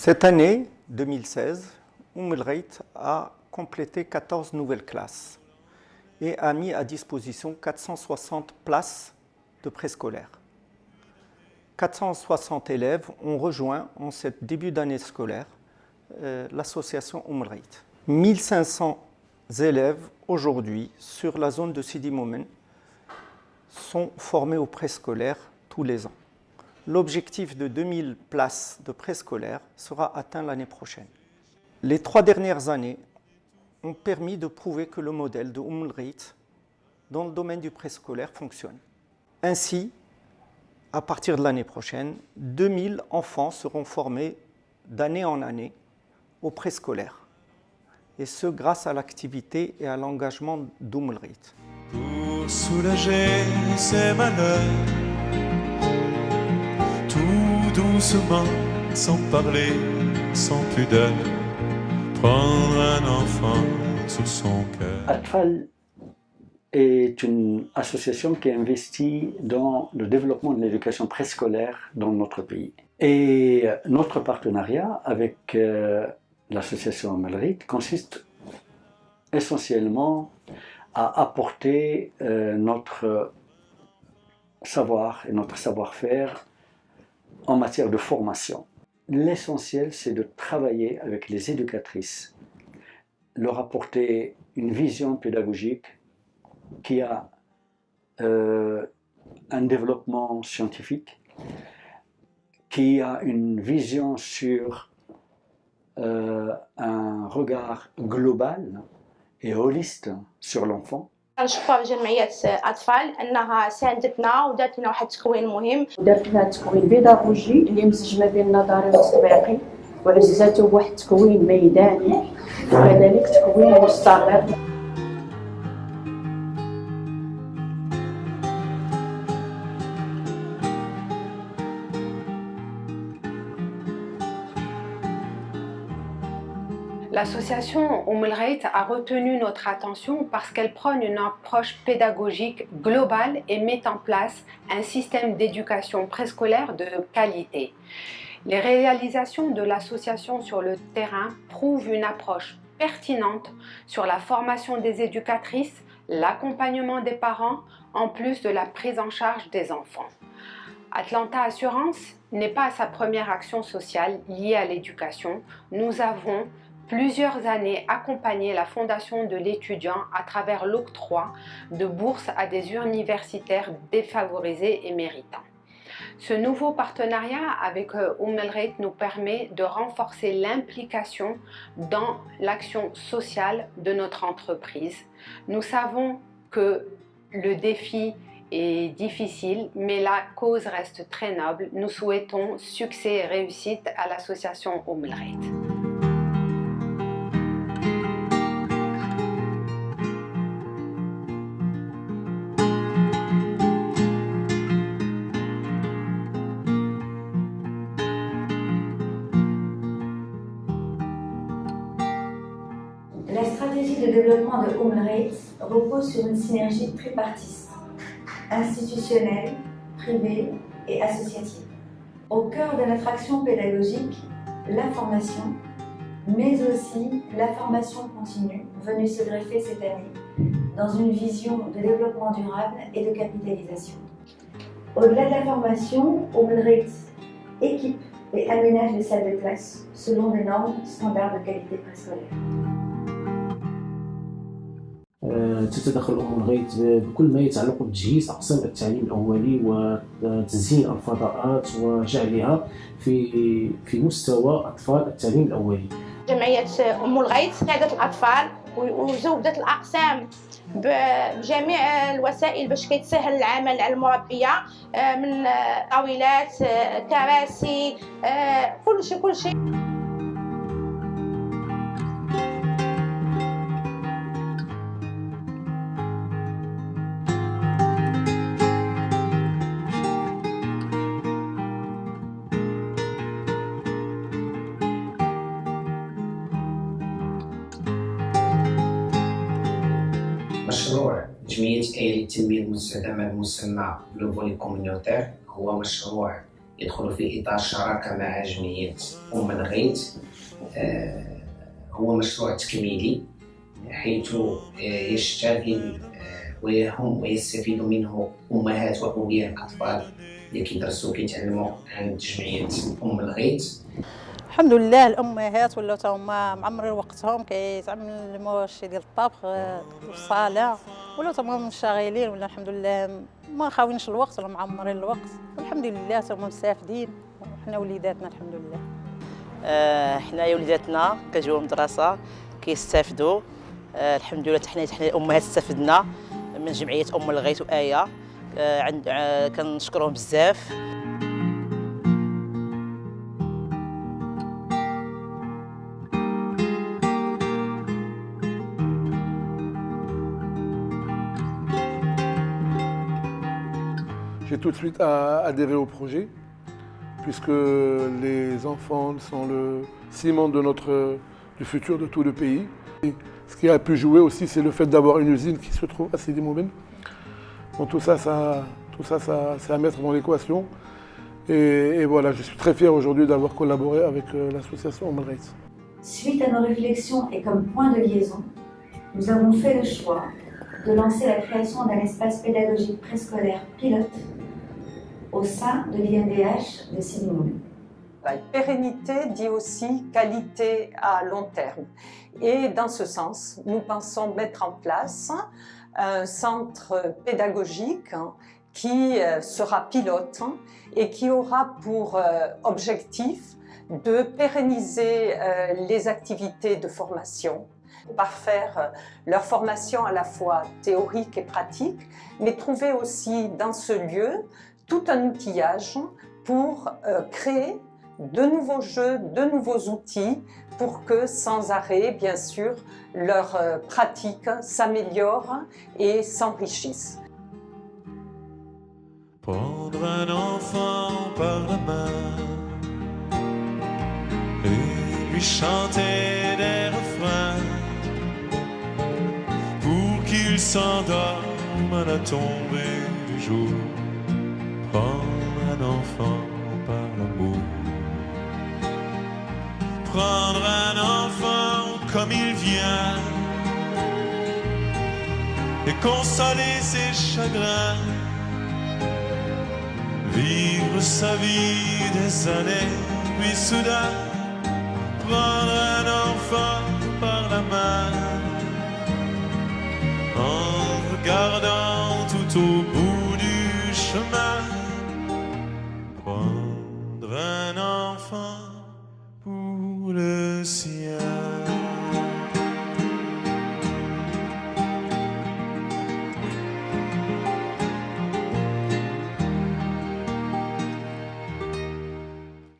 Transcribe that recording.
Cette année 2016, El Ghait a complété 14 nouvelles classes et a mis à disposition 460 places de préscolaire. 460 élèves ont rejoint en ce début d'année scolaire l'association El Ghait. 1500 élèves aujourd'hui sur la zone de Sidi Moumen sont formés au préscolaire tous les ans. L'objectif de 2000 places de préscolaire sera atteint l'année prochaine. Les 3 dernières années ont permis de prouver que le modèle de El Ghait dans le domaine du préscolaire fonctionne. Ainsi, à partir de l'année prochaine, 2000 enfants seront formés d'année en année au préscolaire. Et ce grâce à l'activité et à l'engagement d'El Ghait. Pour soulager ses malheurs, tout doucement, sans parler, sans pudeur, prendre un enfant sous son cœur. Atfal est une association qui investit dans le développement de l'éducation préscolaire dans notre pays. Et notre partenariat avec l'association El Ghait consiste essentiellement à apporter notre savoir et notre savoir-faire en matière de formation. L'essentiel, c'est de travailler avec les éducatrices, leur apporter une vision pédagogique qui a un développement scientifique, qui a une vision sur un regard global et holiste sur l'enfant. نشكر جمعية أطفال أنها ساندتنا ودارت لنا واحد التكوين مهم. دارت لنا تكوين بيداغوجي اللي مزج ما بين النظري والتطبيقي وعززته بواحد التكوين ميداني وكذلك تكوين مستمر. L'association El Ghait a retenu notre attention parce qu'elle prône une approche pédagogique globale et met en place un système d'éducation préscolaire de qualité. Les réalisations de l'association sur le terrain prouvent une approche pertinente sur la formation des éducatrices, l'accompagnement des parents, en plus de la prise en charge des enfants. Atlanta Assurance n'est pas sa première action sociale liée à l'éducation. Nous avons plusieurs années accompagné la fondation de l'étudiant à travers l'octroi de bourses à des universitaires défavorisés et méritants. Ce nouveau partenariat avec El Ghait nous permet de renforcer l'implication dans l'action sociale de notre entreprise. Nous savons que le défi est difficile, mais la cause reste très noble. Nous souhaitons succès et réussite à l'association El Ghait. La stratégie de développement de El Ghait repose sur une synergie tripartite, institutionnelle, privée et associative. Au cœur de notre action pédagogique, la formation, mais aussi la formation continue venue se greffer cette année dans une vision de développement durable et de capitalisation. Au-delà de la formation, El Ghait équipe et aménage les salles de classe selon des normes standards de qualité préscolaire. تتدخل El Ghait بكل ما يتعلق بتجهيز أقسام التعليم الأولي وتزيين الفضاءات وجعلها في مستوى أطفال التعليم الأولي. جمعية El Ghait ساعدت الأطفال وزودت الأقسام بجميع الوسائل باش كيتسهل العمل على المربية من طاولات كراسي كل شيء. مشروع جمعية كيان للتنمية المستدامة المسمى لو فولي كوميونيتير هو مشروع يدخل في إطار شراكة مع جمعية الغيث. هو مشروع تكميلي حيث يشتغل ويستفيد منه أمهات وأولياء الأطفال اللي كيدرسوا كيتعلموا عند جمعية الغيث. الحمد لله الامهات ولاو تا هما معمرين وقتهم كيتعملوا شي ديال الطبخ في الصاله، ولاو تا هما منشغلين، ولا الحمد لله ما خاوينش الوقت ولا معمرين الوقت، والحمد لله تا هما مستافدين، وحنا وليداتنا الحمد لله. حنايا وليداتنا كيجيو المدرسه كيستافدوا، الحمد لله حنا الامهات استفدنا من جمعيه الغيث وآية، كنشكرهم بزاف. J'ai tout de suite adhéré au projet, puisque les enfants sont le ciment du futur de tout le pays. Et ce qui a pu jouer aussi, c'est le fait d'avoir une usine qui se trouve à Sidi Moumen. Donc tout ça, c'est à mettre dans l'équation. Et voilà, je suis très fier aujourd'hui d'avoir collaboré avec l'association Ommelreitz. Suite à nos réflexions et comme point de liaison, nous avons fait le choix de lancer la création d'un espace pédagogique préscolaire pilote au sein de l'INDH de Sidi Moumen. La pérennité dit aussi qualité à long terme. Et dans ce sens, nous pensons mettre en place un centre pédagogique qui sera pilote et qui aura pour objectif de pérenniser les activités de formation, parfaire leur formation à la fois théorique et pratique, mais trouver aussi dans ce lieu tout un outillage pour créer de nouveaux jeux, de nouveaux outils pour que sans arrêt, bien sûr, leur pratique s'améliore et s'enrichisse. Prendre un enfant par la main et lui chanter des refrains pour qu'il s'endorme à la tombée du jour. Prendre un enfant par l'amour. Prendre un enfant comme il vient et consoler ses chagrins. Vivre sa vie des années, puis soudain prendre un enfant par la main en regardant tout au bout